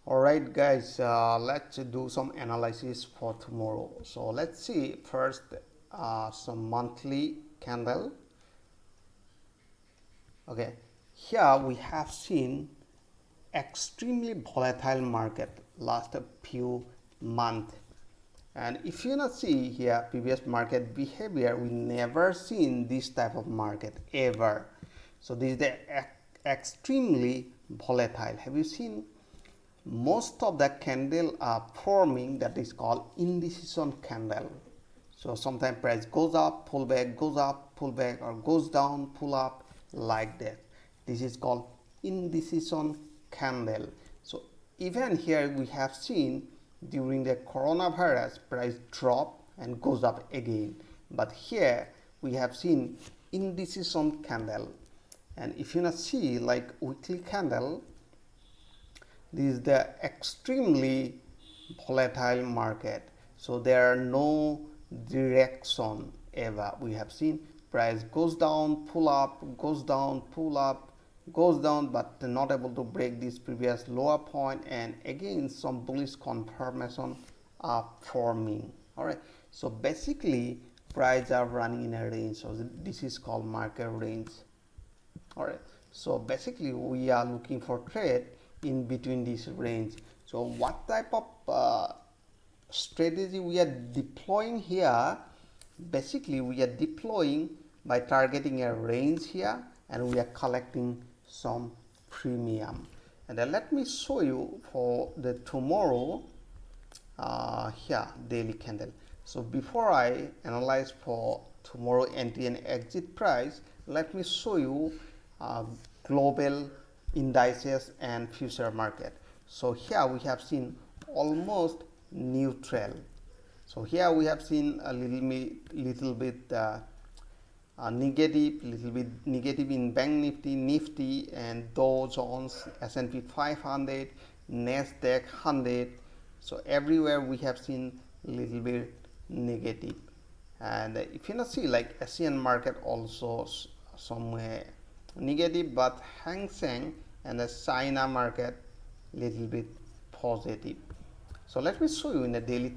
Alright guys, let's do some analysis for tomorrow. So let's see first some monthly candle. Okay, here we have seen extremely volatile market last few months, and if you not see here previous market behavior, we never seen this type of market ever. So this is the extremely volatile. Have you seen most of the candle are forming that is called indecision candle? So sometimes price goes up, pull back, goes up, pull back, or goes down, pull up, like that. This is called indecision candle. So even here we have seen during the coronavirus price drop and goes up again, but here we have seen indecision candle. And if you not see like weekly candle, this is the extremely volatile market, so there are no direction ever. We have seen price goes down, pull up, goes down, pull up, goes down, but not able to break this previous lower point, and again some bullish confirmation are forming. All right, so basically price are running in a range, so this is called market range. All right, so basically we are looking for trade in between this range. So what type of strategy we are deploying here? Basically we are deploying by targeting a range here, and we are collecting some premium. And then let me show you for the tomorrow here daily candle. So before I analyze for tomorrow entry and exit price, let me show you global indices and future market. So here we have seen almost neutral. So here we have seen a little bit negative in Bank Nifty, Nifty, and Dow Jones, S&P 500, Nasdaq 100. So everywhere we have seen little bit negative. And if you not see like Asian market also somewhere negative, but Hang Seng and the China market little bit positive. So let me show you in the daily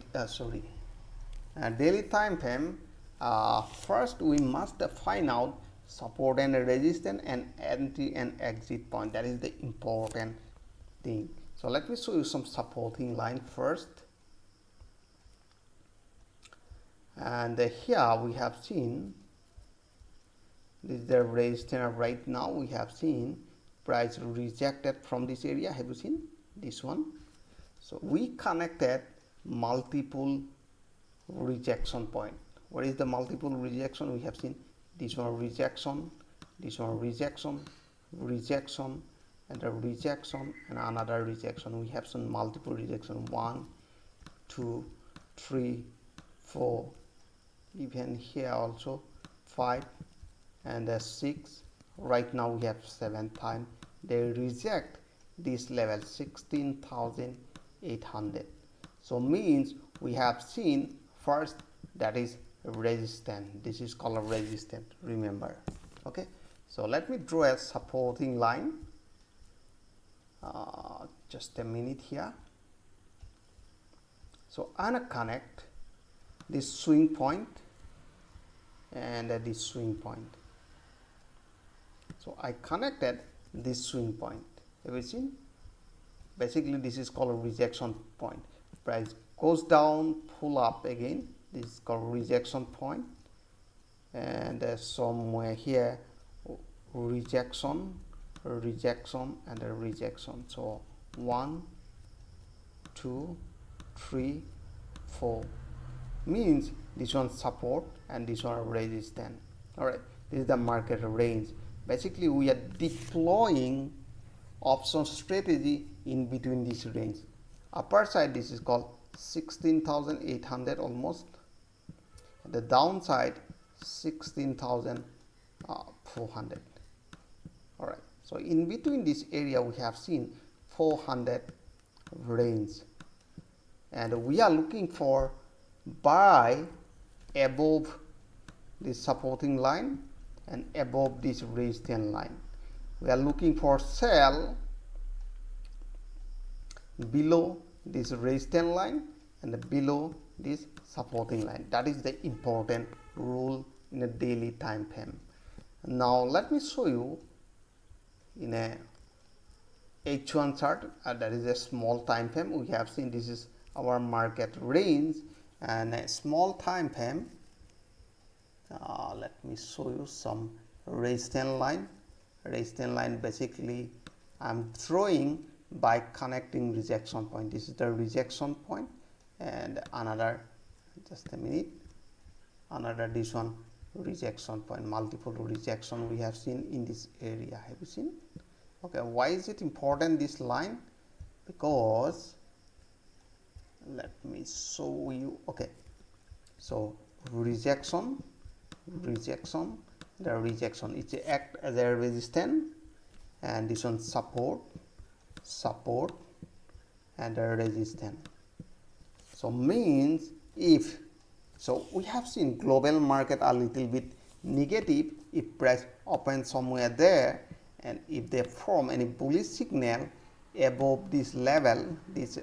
daily time frame. First we must find out support and resistance and entry and exit point. That is the important thing. So let me show you some supporting line first. And here we have seen this is the resistance. Right now we have seen price rejected from this area. Have you seen this one? So we connected multiple rejection point. What is the multiple rejection? We have seen this one rejection, this one rejection, rejection, and a rejection, and another rejection. We have seen multiple rejection, 1, 2, 3, 4, even here also 5 and 6. Right now we have 7 times they reject this level 16,800. So means we have seen first that is resistance. This is called a resistance, remember. Okay, so let me draw a supporting line. Just a minute here. So I'm gonna connect this swing point and this swing point. So I connected this swing point. Have you seen? Basically this is called a rejection point. Price goes down, pull up again. This is called rejection point. And somewhere here rejection, rejection, and a rejection. So 1, 2, 3, 4 means this one support and this one resistance. All right, this is the market range. Basically we are deploying option strategy in between this range. Upper side this is called 16,800 almost, and the downside 16,400. all right, so in between this area we have seen 400 range, and we are looking for buy above this supporting line and above this resistance line. We are looking for sell below this resistance line and below this supporting line. That is the important rule in a daily time frame. Now let me show you in a H1 chart, that is a small time frame. We have seen this is our market range and a small time frame. Let me show you some resistance line. Resistance line basically I'm drawing by connecting rejection point. This is the rejection point, and another, just a minute, another this one rejection point. Multiple rejection we have seen in this area. Have you seen? Okay, why is it important, this line? Because let me show you. Okay, so rejection, the rejection, it act as a resistance, and this one support and a resistance. So means if, so we have seen global market a little bit negative. If price opens somewhere there, and if they form any bullish signal above this level, this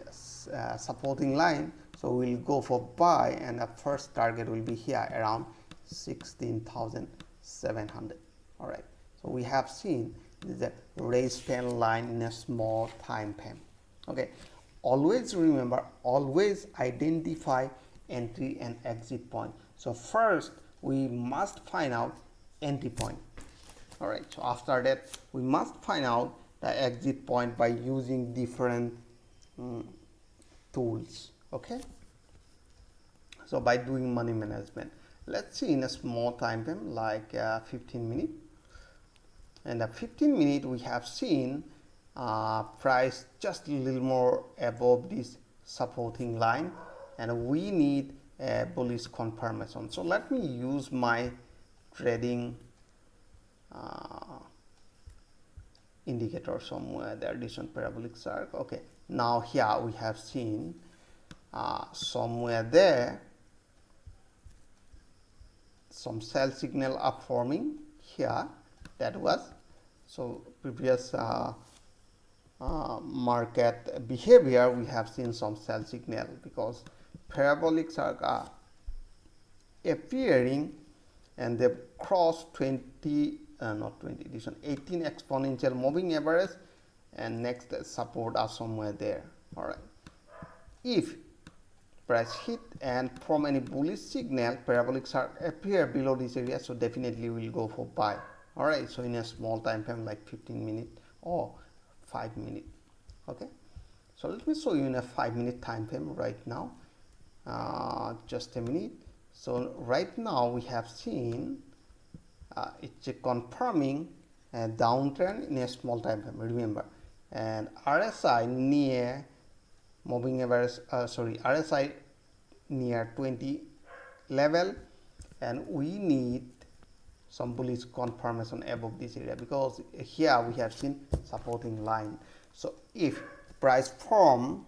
supporting line, so we'll go for buy, and the first target will be here around 16,700. All right, so we have seen the resistance line in a small time frame. Okay, always remember, always identify entry and exit point. So first we must find out entry point. All right, so after that we must find out the exit point by using different tools. Okay, so by doing money management, let's see in a small time frame like 15 minute. And the 15 minute we have seen price just a little more above this supporting line, and we need a bullish confirmation. So let me use my trading indicator somewhere there, this one parabolic arc. Okay, now here we have seen somewhere there some sell signal are forming here. That was, so previous market behavior, we have seen some sell signal because parabolic arc are appearing, and they cross 20 not 20, this one 18 exponential moving average, and next support are somewhere there. All right, if price hit and from any bullish signal parabolic arc appear below this area, so definitely we'll go for buy. All right, so in a small time frame like 15 minute or 5 minute. Okay, so let me show you in a 5 minute time frame right now. Just a minute. So right now we have seen it's confirming a downtrend in a small time frame, remember, and RSI near moving average, RSI near 20 level, and we need some bullish confirmation above this area, because here we have seen supporting line. So if price form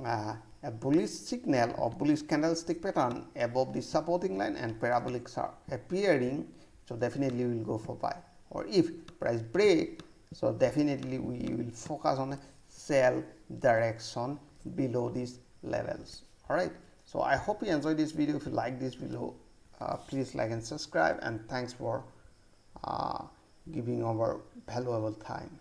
a bullish signal or bullish candlestick pattern above the supporting line and parabolics are appearing, so definitely we will go for buy. Or if price break, so definitely we will focus on a sell direction below these levels. All right, so I hope you enjoyed this video. If you like this video, please like and subscribe, and thanks for giving our valuable time.